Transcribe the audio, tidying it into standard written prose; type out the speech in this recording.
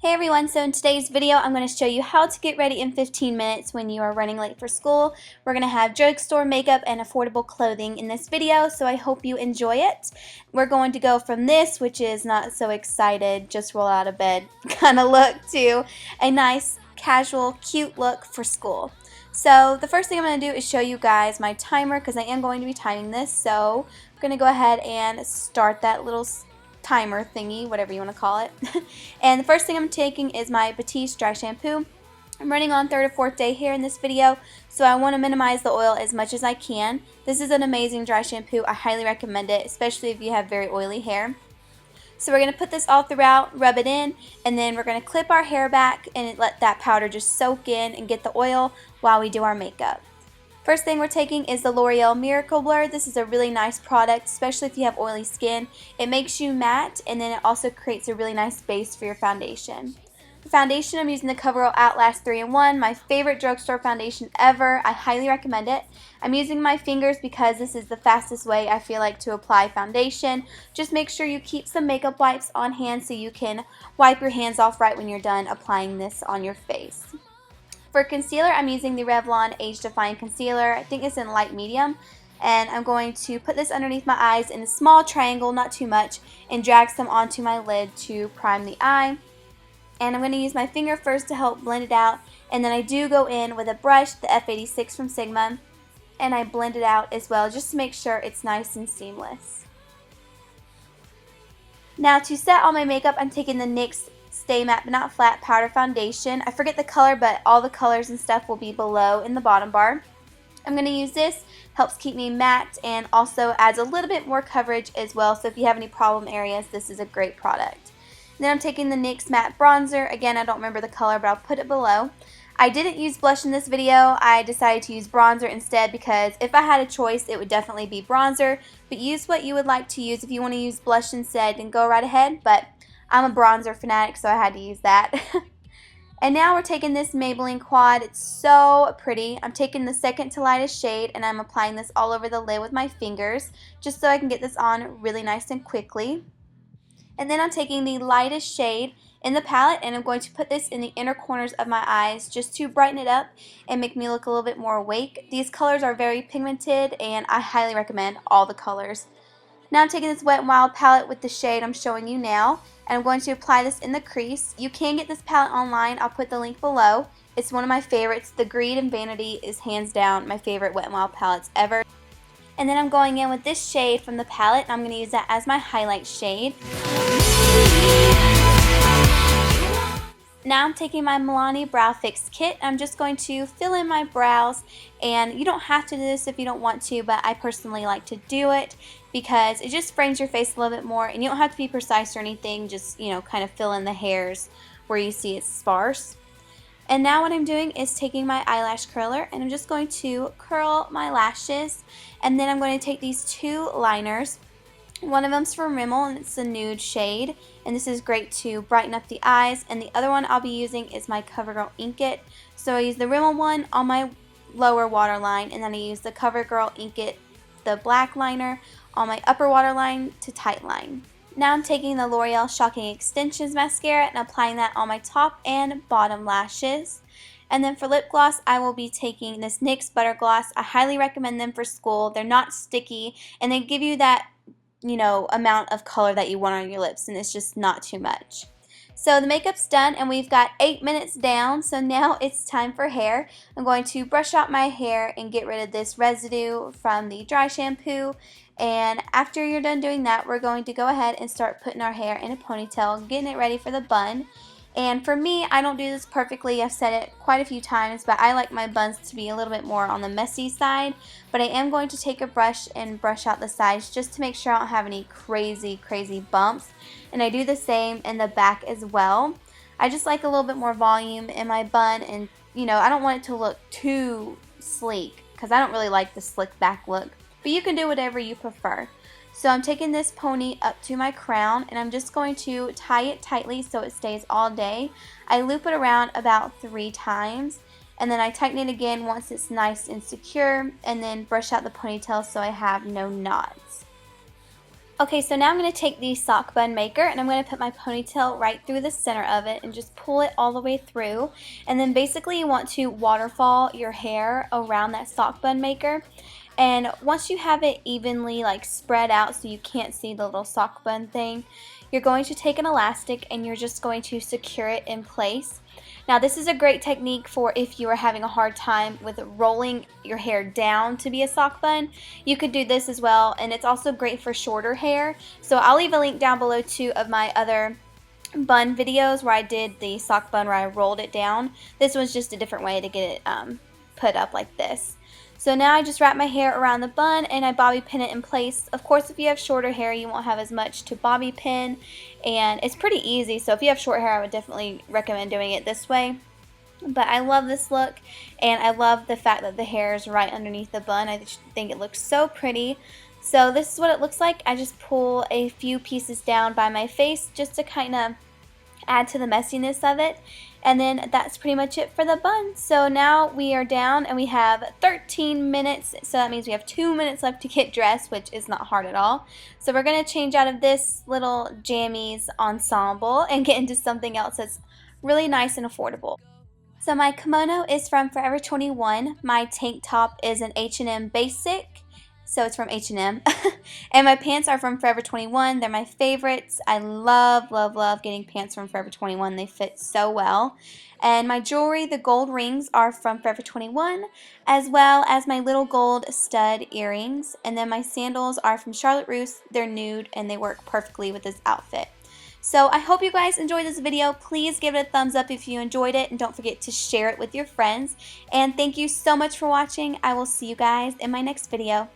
Hey everyone, so in today's video I'm going to show you how to get ready in 15 minutes when you are running late for school. We're going to have drugstore makeup and affordable clothing in this video, so I hope you enjoy it. We're going to go from this, which is not so excited, just roll out of bed kind of look, to a nice, casual, cute look for school. So the first thing I'm going to do is show you guys my timer because I am going to be timing this, so I'm going to go ahead and start that little timer thingy, whatever you want to call it. And the first thing I'm taking is my Batiste Dry Shampoo. I'm running on third or fourth day here in this video, so I want to minimize the oil as much as I can. This is an amazing dry shampoo. I highly recommend it, especially if you have very oily hair. So we're going to put this all throughout, rub it in, and then we're going to clip our hair back and let that powder just soak in and get the oil while we do our makeup. First thing we're taking is the Loreal Miracle Blur. This is a really nice product, especially if you have oily skin. It makes you matte, and then it also creates a really nice base for your foundation. For foundation, I'm using the Covergirl Outlast 3-in-1, my favorite drugstore foundation ever. I highly recommend it. I'm using my fingers because this is the fastest way I feel like to apply foundation. Just make sure you keep some makeup wipes on hand so you can wipe your hands off right when you're done applying this on your face. For concealer, I'm using the Revlon Age Defying Concealer. I think it's in light medium. And I'm going to put this underneath my eyes in a small triangle, not too much, and drag some onto my lid to prime the eye. And I'm going to use my finger first to help blend it out. And then I do go in with a brush, the F86 from Sigma, and I blend it out as well just to make sure it's nice and seamless. Now to set all my makeup, I'm taking the NYX Stay Matte But Not Flat Powder Foundation. I forget the color, but all the colors and stuff will be below in the bottom bar. I'm going to use this. Helps keep me matte and also adds a little bit more coverage as well. So if you have any problem areas, this is a great product. Then I'm taking the NYX Matte Bronzer. Again, I don't remember the color, but I'll put it below. I didn't use blush in this video. I decided to use bronzer instead because if I had a choice, it would definitely be bronzer. But use what you would like to use. If you want to use blush instead, then go right ahead. But I'm a bronzer fanatic, so I had to use that. And now we're taking this Maybelline Quad. It's so pretty. I'm taking the second to lightest shade, and I'm applying this all over the lid with my fingers, just so I can get this on really nice and quickly. And then I'm taking the lightest shade in the palette, and I'm going to put this in the inner corners of my eyes just to brighten it up and make me look a little bit more awake. These colors are very pigmented, and I highly recommend all the colors. Now I'm taking this Wet n Wild palette with the shade I'm showing you now, and I'm going to apply this in the crease. You can get this palette online. I'll put the link below. It's one of my favorites. The Greed and Vanity is hands down my favorite Wet n Wild palettes ever. And then I'm going in with this shade from the palette, and I'm going to use that as my highlight shade. Now I'm taking my Milani Brow Fix Kit. I'm just going to fill in my brows, and you don't have to do this if you don't want to, but I personally like to do it because it just frames your face a little bit more, and you don't have to be precise or anything, just, you know, kind of fill in the hairs where you see it's sparse. And now what I'm doing is taking my eyelash curler, and I'm just going to curl my lashes, and then I'm going to take these two liners. One of them's from Rimmel, and it's the Nude shade, and this is great to brighten up the eyes. And the other one I'll be using is my Covergirl Ink It. So I use the Rimmel one on my lower waterline, and then I use the Covergirl Ink It, the black liner, on my upper waterline to tightline. Now I'm taking the L'Oreal Shocking Extensions mascara and applying that on my top and bottom lashes. And then for lip gloss, I will be taking this NYX Butter Gloss. I highly recommend them for school. They're not sticky, and they give you that, you know, amount of color that you want on your lips, and it's just not too much. So the makeup's done, and we've got 8 minutes down, so now it's time for hair. I'm going to brush out my hair and get rid of this residue from the dry shampoo, and after you're done doing that, we're going to go ahead and start putting our hair in a ponytail, getting it ready for the bun. And for me, I don't do this perfectly. I've said it quite a few times, but I like my buns to be a little bit more on the messy side. But I am going to take a brush and brush out the sides just to make sure I don't have any crazy bumps. And I do the same in the back as well. I just like a little bit more volume in my bun, and, you know, I don't want it to look too sleek because I don't really like the slick back look. But you can do whatever you prefer. So I'm taking this pony up to my crown, and I'm just going to tie it tightly so it stays all day. I loop it around about 3 times, and then I tighten it again once it's nice and secure, and then brush out the ponytail so I have no knots. Okay, so now I'm going to take the sock bun maker and I'm going to put my ponytail right through the center of it and just pull it all the way through. And then basically you want to waterfall your hair around that sock bun maker. And once you have it evenly like spread out so you can't see the little sock bun thing, you're going to take an elastic and you're just going to secure it in place. Now this is a great technique for if you are having a hard time with rolling your hair down to be a sock bun. You could do this as well, and it's also great for shorter hair. So I'll leave a link down below too of my other bun videos where I did the sock bun where I rolled it down. This was just a different way to get it put up like this. So now I just wrap my hair around the bun and I bobby pin it in place. Of course, if you have shorter hair, you won't have as much to bobby pin, and it's pretty easy. So if you have short hair, I would definitely recommend doing it this way. But I love this look, and I love the fact that the hair is right underneath the bun. I just think it looks so pretty. So this is what it looks like. I just pull a few pieces down by my face just to kind of add to the messiness of it, and then that's pretty much it for the bun. So now we are down and we have 13 minutes, so that means we have 2 minutes left to get dressed, which is not hard at all. So we're going to change out of this little jammies ensemble and get into something else that's really nice and affordable. So my kimono is from Forever 21. My tank top is an H&M basic, so it's from H&M. And my pants are from Forever 21. They're my favorites. I love, love, love getting pants from Forever 21. They fit so well. And my jewelry, the gold rings, are from Forever 21, as well as my little gold stud earrings. And then my sandals are from Charlotte Russe. They're nude, and they work perfectly with this outfit. So I hope you guys enjoyed this video. Please give it a thumbs up if you enjoyed it, and don't forget to share it with your friends. And thank you so much for watching. I will see you guys in my next video.